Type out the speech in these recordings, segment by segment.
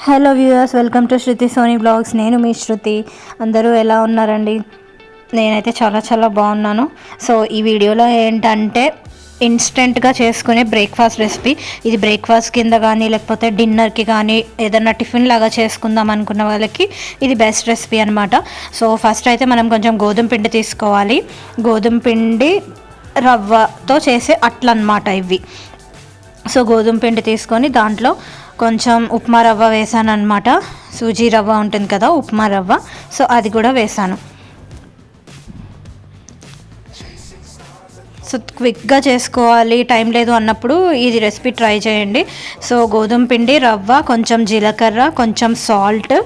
Hello viewers, welcome to Shruti Soni blogs. నేను మీ శృతి. అందరూ ఎలా ఉన్నారండి? నేనైతే చాలా బాగున్నాను. సో ఈ వీడియోలో ఏంటంటే ఇన్స్టెంట్గా చేసుకునే బ్రేక్ఫాస్ట్ రెసిపీ. ఇది బ్రేక్ఫాస్ట్ కింద కానీ లేకపోతే డిన్నర్కి కానీ ఏదైనా టిఫిన్ లాగా చేసుకుందాం అనుకున్న వాళ్ళకి ఇది బెస్ట్ రెసిపీ అనమాట. సో ఫస్ట్ అయితే మనం కొంచెం గోధుమ పిండి తీసుకోవాలి. గోధుమ పిండి రవ్వతో చేసే అట్లు అనమాట ఇవి. సో గోధుమ పిండి తీసుకొని దాంట్లో కొంచెం ఉప్మా రవ్వ వేసాను అనమాట. సూజీ రవ్వ ఉంటుంది కదా, ఉప్మా రవ్వ. సో అది కూడా వేసాను. సో క్విక్గా చేసుకోవాలి, టైం లేదు అన్నప్పుడు ఇది రెసిపీ ట్రై చేయండి. సో గోధుమ పిండి, రవ్వ, కొంచెం జీలకర్ర, కొంచెం సాల్ట్,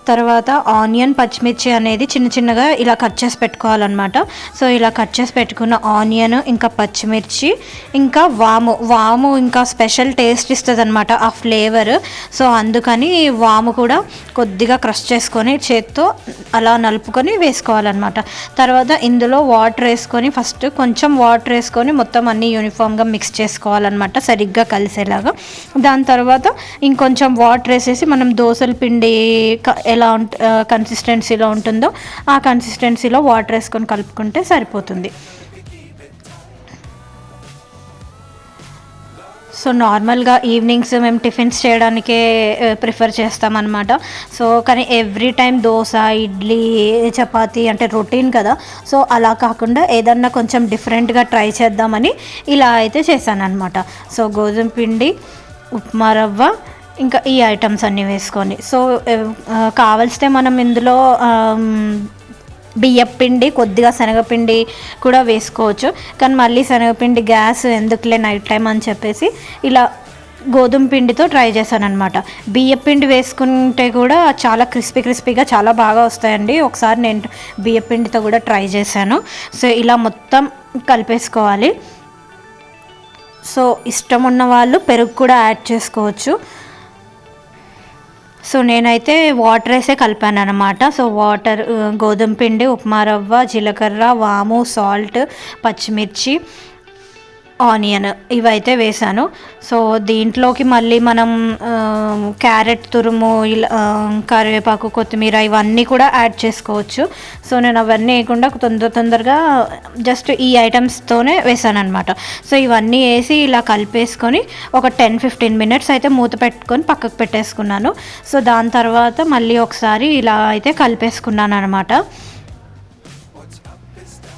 తర్వాత ఆనియన్, పచ్చిమిర్చి అనేది చిన్నగా ఇలా కట్ చేసి పెట్టుకోవాలన్నమాట. సో ఇలా కట్ చేసి పెట్టుకున్న ఆనియన్, ఇంకా పచ్చిమిర్చి, ఇంకా వాము ఇంకా స్పెషల్ టేస్ట్ ఇస్తుంది అనమాట ఆ ఫ్లేవర్. సో అందుకని వాము కూడా కొద్దిగా క్రష్ చేసుకొని చేత్తో అలా నలుపుకొని వేసుకోవాలన్నమాట. తర్వాత ఇందులో వాటర్ వేసుకొని ఫస్ట్ కొంచెం వాటర్ వేసుకొని మొత్తం అన్నీ యూనిఫామ్గా మిక్స్ చేసుకోవాలన్నమాట, సరిగ్గా కలిసేలాగా. దాని తర్వాత ఇంకొంచెం వాటర్ వేసేసి మనం దోసల పిండి ఎలా కన్సిస్టెన్సీలో ఉంటుందో ఆ కన్సిస్టెన్సీలో వాటర్ వేసుకొని కలుపుకుంటే సరిపోతుంది. సో నార్మల్గా ఈవినింగ్స్ మేము టిఫిన్స్ చేయడానికే ప్రిఫర్ చేస్తామన్నమాట. సో కానీ ఎవ్రీ టైం దోశ, ఇడ్లీ, చపాతీ అంటే రొటీన్ కదా. సో అలా కాకుండా ఏదన్నా కొంచెం డిఫరెంట్గా ట్రై చేద్దామని ఇలా అయితే చేశాను అనమాట. సో గోధుమ పిండి, ఉప్మా రవ్వ, ఇంకా ఈ ఐటమ్స్ అన్నీ వేసుకొని, సో కావలిస్తే మనం ఇందులో బియ్యపిండి, కొద్దిగా శనగపిండి కూడా వేసుకోవచ్చు. కానీ మళ్ళీ శనగపిండి గ్యాస్ ఎందుకులే నైట్ టైం అని చెప్పేసి ఇలా గోధుమ పిండితో ట్రై చేశాను అనమాట. బియ్యపిండి వేసుకుంటే కూడా చాలా క్రిస్పీగా చాలా బాగా వస్తాయండి. ఒకసారి నేను బియ్యపిండితో కూడా ట్రై చేశాను. సో ఇలా మొత్తం కలిపేసుకోవాలి. సో ఇష్టం ఉన్న వాళ్ళు పెరుగు కూడా యాడ్ చేసుకోవచ్చు. సో నేనైతే వాటర్ వేసే కలిపాను అనమాట. సో వాటర్, గోధుమ పిండి, ఉప్మా రవ్వ, జీలకర్ర, వాము, సాల్ట్, పచ్చిమిర్చి, ఆనియన్ ఇవైతే వేసాను. సో దీంట్లోకి మళ్ళీ మనం క్యారెట్ తురుము, ఇలా కరివేపాకు, కొత్తిమీర ఇవన్నీ కూడా యాడ్ చేసుకోవచ్చు. సో నేను అవన్నీ వేయకుండా తొందరగా జస్ట్ ఈ ఐటమ్స్తోనే వేసాను అనమాట. సో ఇవన్నీ వేసి ఇలా కలిపేసుకొని ఒక 10-15 మినిట్స్ అయితే మూత పెట్టుకొని పక్కకు పెట్టేసుకున్నాను. సో దాని తర్వాత మళ్ళీ ఒకసారి ఇలా అయితే కలిపేసుకున్నాను అనమాట.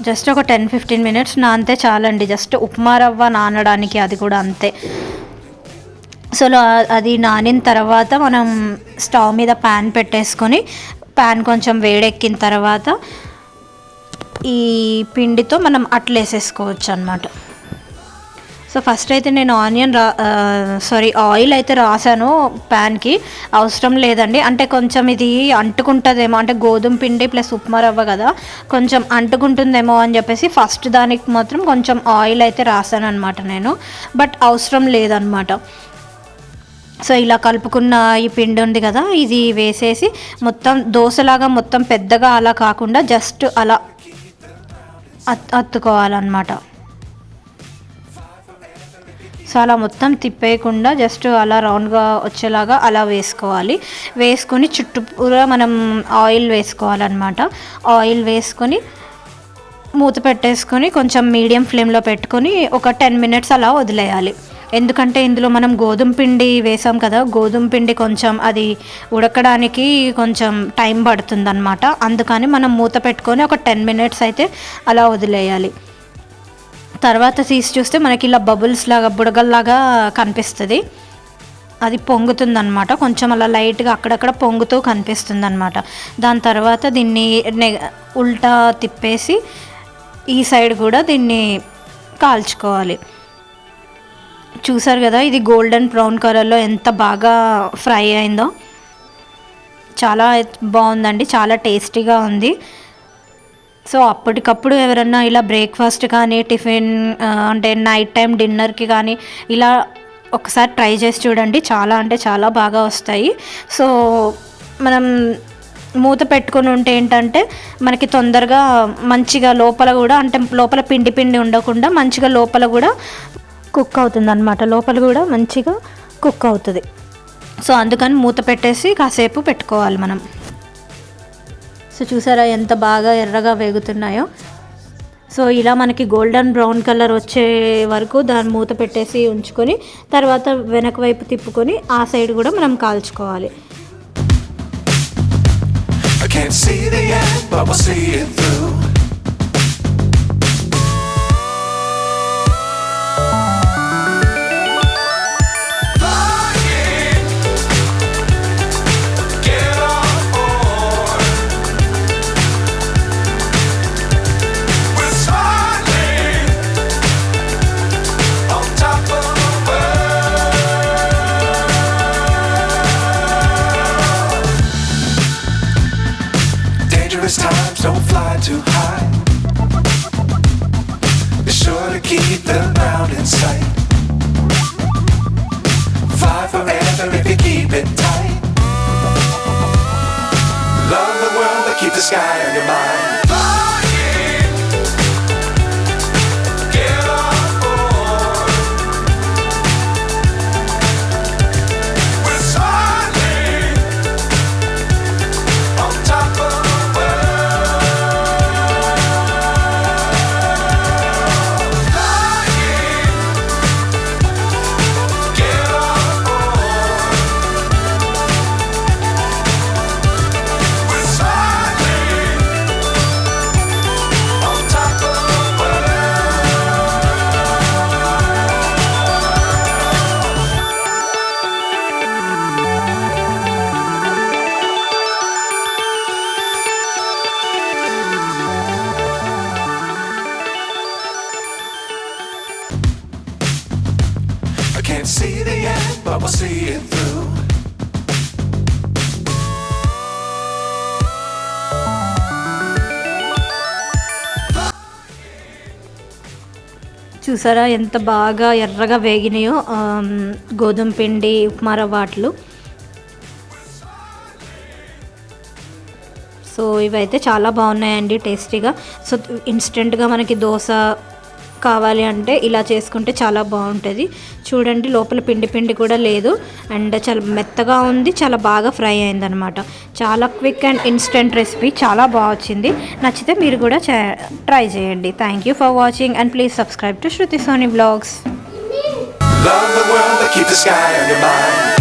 జస్ట్ ఒక 10-15 మినిట్స్ నానితే చాలండి. జస్ట్ ఉప్మా రవ్వ నానడానికి అది కూడా అంతే. సో అది నానిన తర్వాత మనం స్టవ్ మీద ప్యాన్ పెట్టేసుకొని, ప్యాన్ కొంచెం వేడెక్కిన తర్వాత ఈ పిండితో మనం అట్లు వేసేసుకోవచ్చు అన్నమాట. సో ఫస్ట్ అయితే నేను ఆయిల్ అయితే రాసాను ప్యాన్కి. అవసరం లేదండి, అంటే కొంచెం ఇది అంటుకుంటుందేమో, అంటే గోధుమ పిండి ప్లస్ ఉప్మా రవ్వ కదా, కొంచెం అంటుకుంటుందేమో అని చెప్పేసి ఫస్ట్ దానికి మాత్రం కొంచెం ఆయిల్ అయితే రాసాను అనమాట నేను. బట్ అవసరం లేదనమాట. సో ఇలా కలుపుకున్న ఈ పిండి ఉంది కదా, ఇది వేసేసి మొత్తం దోశలాగా మొత్తం పెద్దగా అలా కాకుండా జస్ట్ అలా అత్తుకోవాలన్నమాట. సో అలా మొత్తం తిప్పేయకుండా జస్ట్ అలా రౌండ్గా వచ్చేలాగా అలా వేసుకోవాలి. వేసుకొని చుట్టూరా మనం ఆయిల్ వేసుకోవాలన్నమాట. ఆయిల్ వేసుకొని మూత పెట్టేసుకొని కొంచెం మీడియం ఫ్లేమ్లో పెట్టుకొని ఒక 10 మినిట్స్ అలా వదిలేయాలి. ఎందుకంటే ఇందులో మనం గోధుమ పిండి వేసాం కదా, గోధుమ పిండి కొంచెం అది ఉడకడానికి కొంచెం టైం పడుతుంది అనమాట. అందుకని మనం మూత పెట్టుకొని ఒక 10 మినిట్స్ అయితే అలా వదిలేయాలి. తర్వాత తీసి చూస్తే మనకి ఇలా బబుల్స్ లాగా, బుడగల్లాగా కనిపిస్తుంది. అది పొంగుతుంది అనమాట, కొంచెం అలా లైట్గా అక్కడక్కడ పొంగుతూ కనిపిస్తుంది అనమాట. దాని తర్వాత దీన్ని ఉల్టా తిప్పేసి ఈ సైడ్ కూడా దీన్ని కాల్చుకోవాలి. చూసారు కదా, ఇది గోల్డెన్ బ్రౌన్ కలర్లో ఎంత బాగా ఫ్రై అయిందో. చాలా బాగుందండి, చాలా టేస్టీగా ఉంది. సో అప్పటికప్పుడు ఎవరన్నా ఇలా బ్రేక్ఫాస్ట్ కానీ టిఫిన్ అంటే నైట్ టైం డిన్నర్కి కానీ ఇలా ఒకసారి ట్రై చేసి చూడండి, చాలా అంటే చాలా బాగా వస్తాయి. సో మనం మూత పెట్టుకొని ఉంటే ఏంటంటే మనకి తొందరగా మంచిగా లోపల కూడా, అంటే లోపల పిండి ఉండకుండా మంచిగా లోపల కూడా కుక్ అవుతుంది అనమాట. లోపల కూడా మంచిగా కుక్ అవుతుంది. సో అందుకని మూత పెట్టేసి కాసేపు పెట్టుకోవాలి మనం. సో చూసారా ఎంత బాగా ఎర్రగా వేగుతున్నాయో. సో ఇలా మనకి గోల్డెన్ బ్రౌన్ కలర్ వచ్చే వరకు దాన్ని మూత పెట్టేసి ఉంచుకొని తర్వాత వెనక వైపు తిప్పుకొని ఆ సైడ్ కూడా మనం కాల్చుకోవాలి. Times don't fly too high. Be sure to keep the ground in sight. Fly forever if you keep it tight. Love the world but keep the sky on your mind. Can't see the end, but we'll see it through. చూసారా ఎంత బాగా ఎర్రగా వేగినాయో గోధుమ పిండి ఉప్మా రవ్వ అట్లు. So ఇవైతే చాలా బాగున్నాయండి టేస్టీగా. సో ఇన్స్టెంట్గా మనకి దోశ కావాలి అంటే ఇలా చేసుకుంటే చాలా బాగుంటుంది. చూడండి లోపల పిండి పిండి కూడా లేదు అండ్ చాలా మెత్తగా ఉంది, చాలా బాగా ఫ్రై అయిందనమాట. చాలా క్విక్ అండ్ ఇన్స్టెంట్ రెసిపీ, చాలా బాగా వచ్చింది. నచ్చితే మీరు కూడా ట్రై చేయండి. Thank you for watching and please subscribe to Shruti Soni blogs. Love the world but keep the sky on your mind.